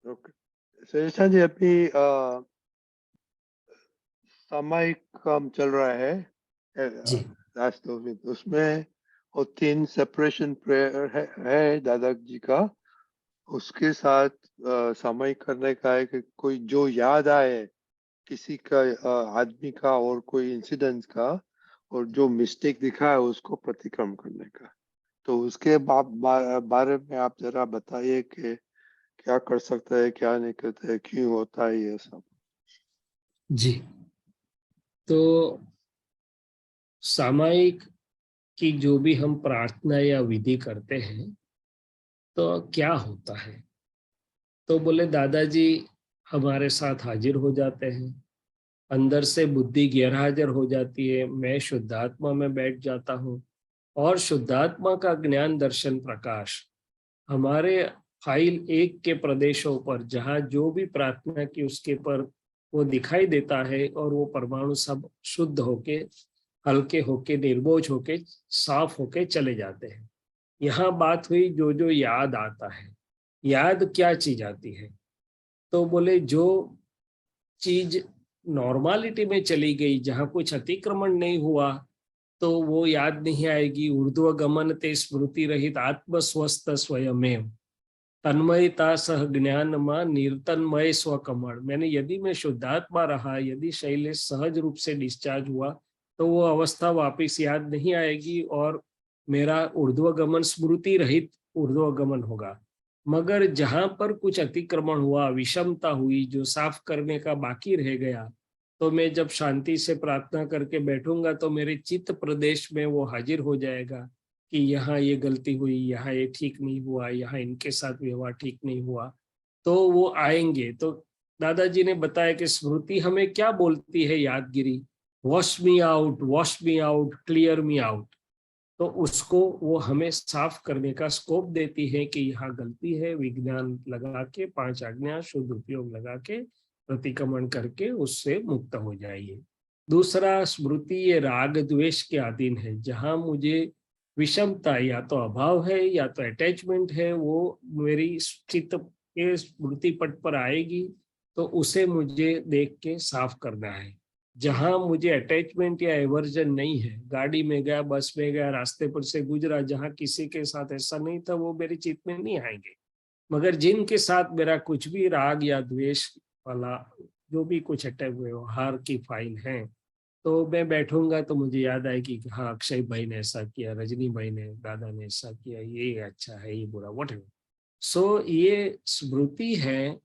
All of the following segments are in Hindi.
ओके। सर जी, अभी सामायिक काम चल रहा है जी लास्ट 2 वीक, उसमें वो 3 सेपरेशन प्रेयर है दादाजी का। उसके साथ सामायिक करने का है कि कोई जो याद आए किसी का, आदमी का और कोई इंसिडेंट का, और जो मिस्टेक दिखा है उसको प्रतिक्रम करने का। तो उसके बारे में आप जरा बताइए कि क्या कर सकते हैं, क्या नहीं करते हैं, क्यों होता है ये सब। जी। तो सामायिक की जो भी हम प्रार्थना या विधि करते हैं तो क्या होता है, तो बोले दादाजी हमारे साथ हाजिर हो जाते हैं, अंदर से बुद्धि गैर हाजिर हो जाती है, मैं शुद्धात्मा में बैठ जाता हूँ और शुद्धात्मा का ज्ञान दर्शन प्रकाश हमारे फाइल एक के प्रदेशों पर जहाँ जो भी प्रार्थना की उसके पर वो दिखाई देता है और वो परमाणु सब शुद्ध होके, हल्के होके, निर्बोझ होके, साफ होके चले जाते हैं। यहाँ बात हुई जो जो याद आता है, याद क्या चीज आती है, तो बोले जो चीज नॉर्मालिटी में चली गई, जहाँ कुछ अतिक्रमण नहीं हुआ, तो वो याद नहीं आएगी। ऊर्ध्व गमन ते स्मृति रहित आत्मस्वस्थ स्वयमेव तन्मयता सह ज्ञान मां निर्तन्मय स्वकमण। मैंने यदि मैं शुद्धात्मा रहा, यदि शैलेश सहज रूप से डिस्चार्ज हुआ, तो वो अवस्था वापिस याद नहीं आएगी और मेरा ऊर्ध्वगमन स्मृति रहित ऊर्ध्वगमन होगा। मगर जहां पर कुछ अतिक्रमण हुआ, विषमता हुई, जो साफ करने का बाकी रह गया, तो मैं जब शांति से प्रार्थना करके बैठूंगा तो मेरे चित्त प्रदेश में वो हाजिर हो जाएगा कि यहाँ ये गलती हुई, यहाँ ये ठीक नहीं हुआ, यहाँ इनके साथ व्यवहार ठीक नहीं हुआ, तो वो आएंगे। तो दादाजी ने बताया कि स्मृति हमें क्या बोलती है, यादगिरी, wash me out, clear me out. तो उसको वो हमें साफ करने का स्कोप देती है कि यहाँ गलती है, विज्ञान लगा के, 5 आज्ञा शुद्ध उपयोग लगा के प्रतिक्रमण करके उससे मुक्त हो जाइए। दूसरा, स्मृति ये राग द्वेष के अधीन है, जहां मुझे विषमता या तो अभाव है या तो अटैचमेंट है, वो मेरी चित्त के स्मृति पट पर आएगी, तो उसे मुझे देख के साफ करना है। जहां मुझे अटैचमेंट या एवर्जन नहीं है, गाड़ी में गया, बस में गया, रास्ते पर से गुजरा, जहां किसी के साथ ऐसा नहीं था, वो मेरे चित्त में नहीं आएंगे। मगर जिनके साथ मेरा कुछ भी राग या द्वेष वाला जो भी कुछ अटैक व्यवहार की फाइल है, तो मैं बैठूंगा तो मुझे याद आएगी कि हाँ, अक्षय भाई ने ऐसा किया, रजनी भाई ने, दादा ने ऐसा किया, ये अच्छा है, ये बुरा, वट। सो ये स्मृति है।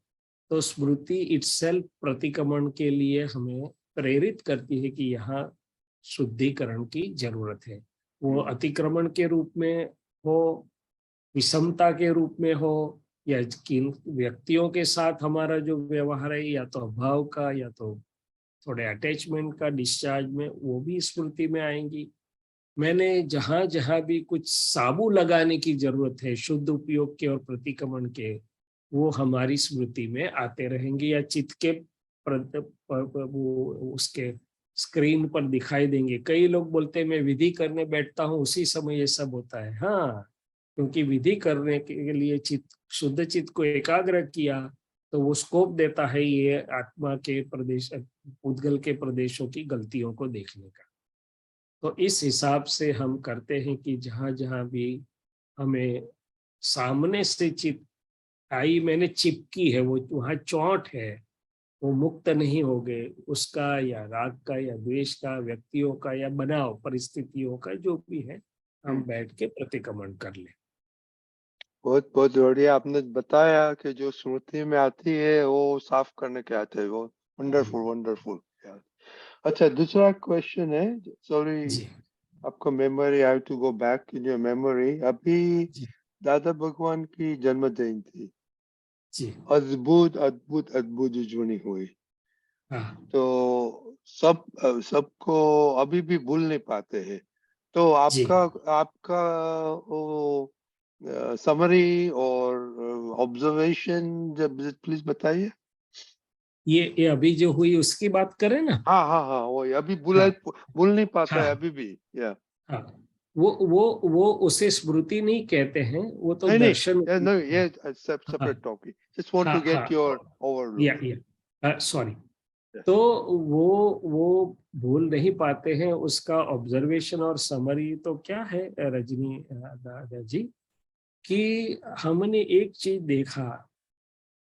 तो स्मृति इटसेल्फ प्रतिक्रमण के लिए हमें प्रेरित करती है कि यहाँ शुद्धिकरण की जरूरत है। वो अतिक्रमण के रूप में हो, विषमता के रूप में हो, या किन व्यक्तियों के साथ हमारा जो व्यवहार है, या तो अभाव का या तो थोड़े अटैचमेंट का डिस्चार्ज में, वो भी स्मृति में आएंगी। मैंने जहां जहां भी कुछ साबु लगाने की जरूरत है शुद्ध उपयोग के और प्रतिक्रमण के, वो हमारी स्मृति में आते रहेंगे या चित्त के वो उसके स्क्रीन पर दिखाई देंगे। कई लोग बोलते हैं मैं विधि करने बैठता हूँ उसी समय ये सब होता है। हाँ, क्योंकि विधि करने के लिए चित्त, शुद्ध चित्त को एकाग्र किया, तो वो स्कोप देता है ये आत्मा के प्रदेश, उद्गल के प्रदेशों की गलतियों को देखने का। तो इस हिसाब से हम करते हैं कि जहां जहां भी हमें सामने से चिप आई, मैंने चिपकी है, वो वहां चोट है, वो मुक्त नहीं हो गए उसका, या राग का या द्वेष का, व्यक्तियों का या बनाव परिस्थितियों का, जो भी है, हम बैठ के प्रतिक्रमण कर ले। बहुत बहुत बढ़िया आपने बताया कि जो स्मृति में आती है वो साफ करने के आते हैं, वो वंडरफुल वंडरफुल। अच्छा, दूसरा क्वेश्चन है। सॉरी, जी आपका memory, I have to go back in your memory. अभी जी दादा भगवान की जन्म जयंती, जी। अद्भुत अद्भुत अद्भुत उजवनी हुई। हाँ तो सबको अभी भी भूल नहीं पाते हैं। तो जी। आपका आपका वो समरी और ऑब्जर्वेशन जब प्लीज बताइए। ये अभी जो हुई उसकी बात करें ना। हाँ हाँ हाँ, वो अभी भूल हाँ भूल नहीं पाता है हाँ अभी भी। या हाँ। वो उसे स्मृति नहीं कहते हैं, वो तो नहीं दर्शन। नहीं, no, yeah, हाँ separate topic. Just want हाँ to get हाँ, your overview. या सॉरी। Yes. तो वो भूल नहीं पाते हैं उसका ऑब्जर्वेशन और समरी। तो क्या है रजनी दादा जी, कि हमने एक चीज देखा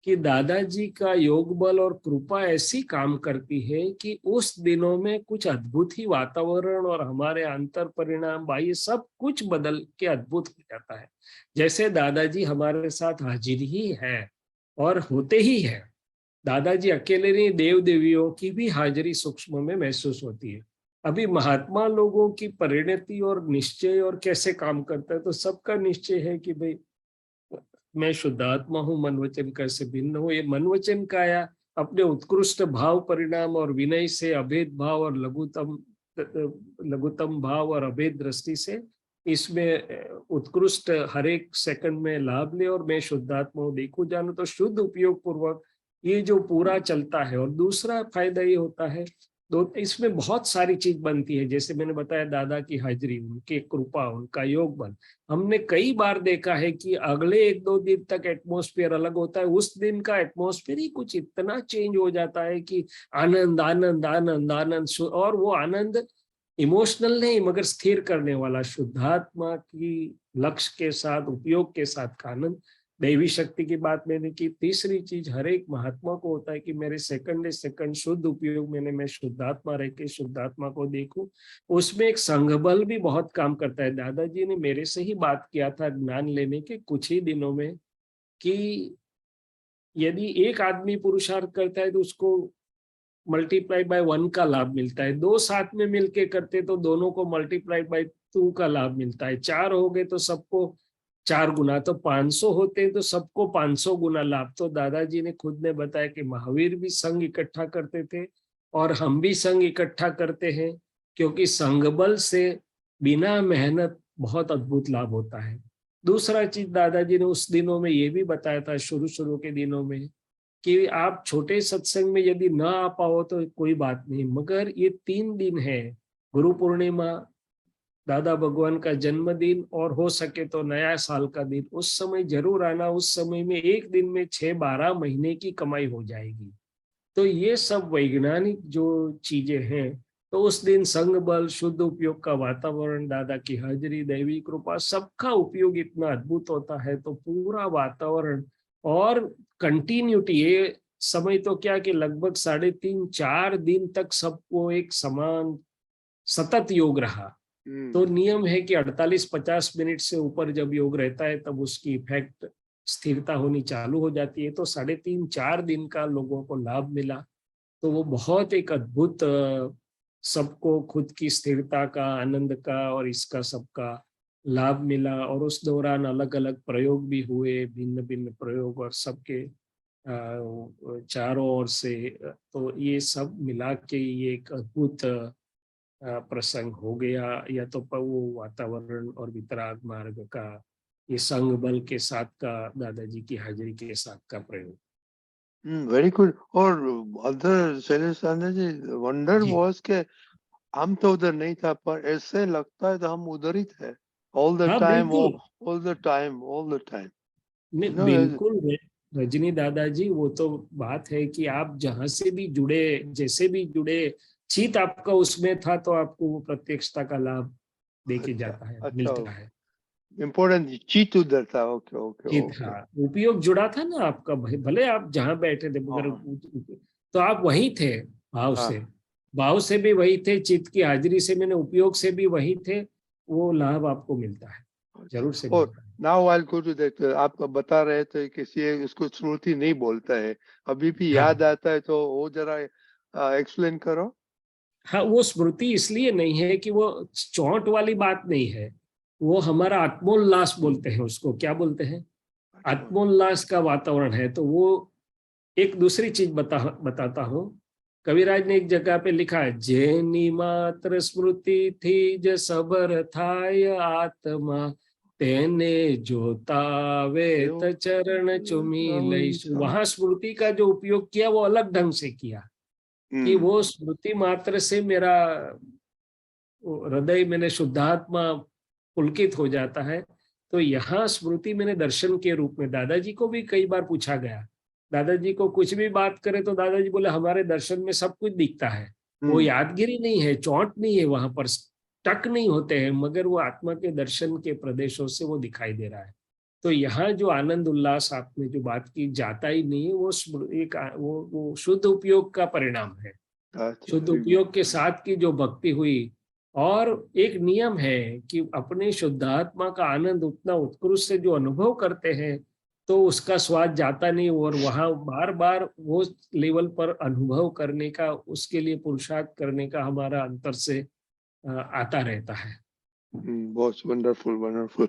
कि दादाजी का योग बल और कृपा ऐसी काम करती है कि उस दिनों में कुछ अद्भुत ही वातावरण और हमारे अंतर परिणाम बाह्य सब कुछ बदल के अद्भुत हो जाता है। जैसे दादाजी हमारे साथ हाजिर ही है और होते ही है। दादाजी अकेले नहीं, देव देवियों की भी हाजिरी सूक्ष्म में महसूस होती है। अभी महात्मा लोगों की परिणति और निश्चय और कैसे काम करता है, तो सबका निश्चय है कि भाई मैं शुद्धात्मा हूँ, मन वचन कर से भिन्न हूँ। ये मन वचन काया अपने उत्कृष्ट भाव परिणाम और विनय से अभेद भाव और लघुतम भाव और अभेद दृष्टि से इसमें उत्कृष्ट हर एक सेकंड में लाभ ले, और मैं शुद्धात्मा हूँ देखो जानो, तो शुद्ध उपयोग पूर्वक ये जो पूरा चलता है। और दूसरा फायदा ये होता है, दो इसमें बहुत सारी चीज बनती है। जैसे मैंने बताया दादा की हाजिरी, उनकी कृपा, उनका योग बल। हमने कई बार देखा है कि अगले 1-2 दिन तक एटमॉस्फेयर अलग होता है, उस दिन का एटमॉस्फेयर ही कुछ इतना चेंज हो जाता है कि आनंद आनंद आनंद आनंद। और वो आनंद इमोशनल नहीं मगर स्थिर करने वाला, शुद्धात्मा की लक्ष्य के साथ उपयोग के साथ का आनंद। दैवी शक्ति की बात मैंने की। तीसरी चीज हर एक महात्मा को होता है कि मेरे सेकंड शुद्ध उपयोग मैंने, मैं शुद्धात्मा रह के शुद्धात्मा को देखूं। उसमें एक संघ बल भी बहुत काम करता है। दादाजी ने मेरे से ही बात किया था ज्ञान लेने के कुछ ही दिनों में, कि यदि एक आदमी पुरुषार्थ करता है तो उसको मल्टीप्लाई बाय 1 का लाभ मिलता है। 2 साथ में मिलके करते तो दोनों को मल्टीप्लाई बाय 2 का लाभ मिलता है। 4 हो गए तो सबको 4 गुना, तो 500 होते हैं तो सबको 500 गुना लाभ। तो दादाजी ने खुद ने बताया कि महावीर भी संघ इकट्ठा करते थे और हम भी संघ इकट्ठा करते हैं, क्योंकि संघ बल से बिना मेहनत बहुत अद्भुत लाभ होता है। दूसरा चीज दादाजी ने उस दिनों में ये भी बताया था, शुरू शुरू के दिनों में, कि आप छोटे सत्संग में यदि ना आ पाओ तो कोई बात नहीं, मगर ये 3 दिन है, गुरु पूर्णिमा, दादा भगवान का जन्मदिन और हो सके तो नया साल का दिन, उस समय जरूर आना। उस समय में एक दिन में 6-12 महीने की कमाई हो जाएगी। तो ये सब वैज्ञानिक जो चीजें हैं, तो उस दिन संग बल, शुद्ध उपयोग का वातावरण, दादा की हाजिरी, दैवी कृपा, सबका उपयोग इतना अद्भुत होता है। तो पूरा वातावरण और कंटिन्यूटी, ये समय तो क्या कि लगभग 3.5-4 दिन तक सबको एक समान सतत योग रहा। तो नियम है कि 48-50 मिनट से ऊपर जब योग रहता है तब उसकी इफेक्ट स्थिरता होनी चालू हो जाती है। तो 3.5-4 दिन का लोगों को लाभ मिला। तो वो बहुत एक अद्भुत, सबको खुद की स्थिरता का, आनंद का और इसका सबका लाभ मिला। और उस दौरान अलग अलग प्रयोग भी हुए, भिन्न भिन्न प्रयोग, और सबके चारों ओर से। तो ये सब मिला के ये एक अद्भुत प्रसंग हो गया। या तो वो वातावरण और वितराग मार्ग का ये संग बल के साथ का, दादाजी की हाजिरी के साथ का प्रयोग। Very good. और other Shailesh ji, wonder ji was के हम तो उधर नहीं था, पर ऐसे लगता है तो हम उधर ही थे ऑल द हाँ टाइम, बिल्कुल। All the time, all the time, नहीं यू नो। बिल्कुल रजनी दादाजी, वो तो बात है कि आप जहां से भी जुड़े, जैसे भी जुड़े, चित आपका उसमें था तो आपको वो प्रत्यक्षता का लाभ देके अच्छा जाता है, अच्छा, मिलता है। इम्पोर्टेंट चीत उधर था। ओके ओके चित, ओके। हाँ, उपयोग जुड़ा था ना आपका, भले आप जहां बैठे थे हाँ मगर हाँ तो आप वहीं थे भाव से। हाँ। भाव से भी वही थे, चित्त की हाजिरी से मैंने उपयोग से भी वही थे। वो लाभ आपको मिलता है, अच्छा। जरूर से और मिलता है। Now I go to that, आप बता रहे थे किसी उसको स्मृति नहीं बोलता है, अभी भी हाँ याद आता है, तो वो जरा एक्सप्लेन करो। हाँ, वो स्मृति इसलिए नहीं है कि वो चोट वाली बात नहीं है। वो हमारा आत्मोल्लास बोलते हैं उसको, क्या बोलते हैं, अच्छा। आत्मोल्लास का वातावरण है। तो वो एक दूसरी चीज बताता हूँ। कविराज ने एक जगह पे लिखा है, जेनी मात्र स्मृति थी ज सबर थाय आत्मा, तेने जोतावे त चरण चुमी लईसु। वहां स्मृति का जो उपयोग किया वो अलग ढंग से किया, कि हम्म वो स्मृति मात्र से मेरा हृदय, मैंने शुद्धात्मा पुलकित हो जाता है। तो यहाँ स्मृति मैंने दर्शन के रूप में, दादाजी को भी कई बार पूछा गया, दादाजी को कुछ भी बात करे तो दादाजी बोले हमारे दर्शन में सब कुछ दिखता है, वो हम्म, यादगिरी नहीं है, चोट नहीं है, वहां पर टक नहीं होते हैं, मगर वो आत्मा के दर्शन के प्रदेशों से वो दिखाई दे रहा है। तो यहाँ जो आनंद उल्लास आपने जो बात की, जाता ही नहीं है, वो वो शुद्ध उपयोग का परिणाम है। अच्छा, शुद्ध वेरी गुड। उपयोग के साथ की जो भक्ति हुई, और एक नियम है कि अपने शुद्धात्मा का आनंद उतना उत्कृष्ट से जो अनुभव करते हैं, तो उसका स्वाद जाता नहीं, और वहां बार बार वो लेवल पर अनुभव करने का, उसके लिए पुरुषार्थ करने का हमारा अंतर से आता रहता है। बहुत वंडरफुल वंडरफुल।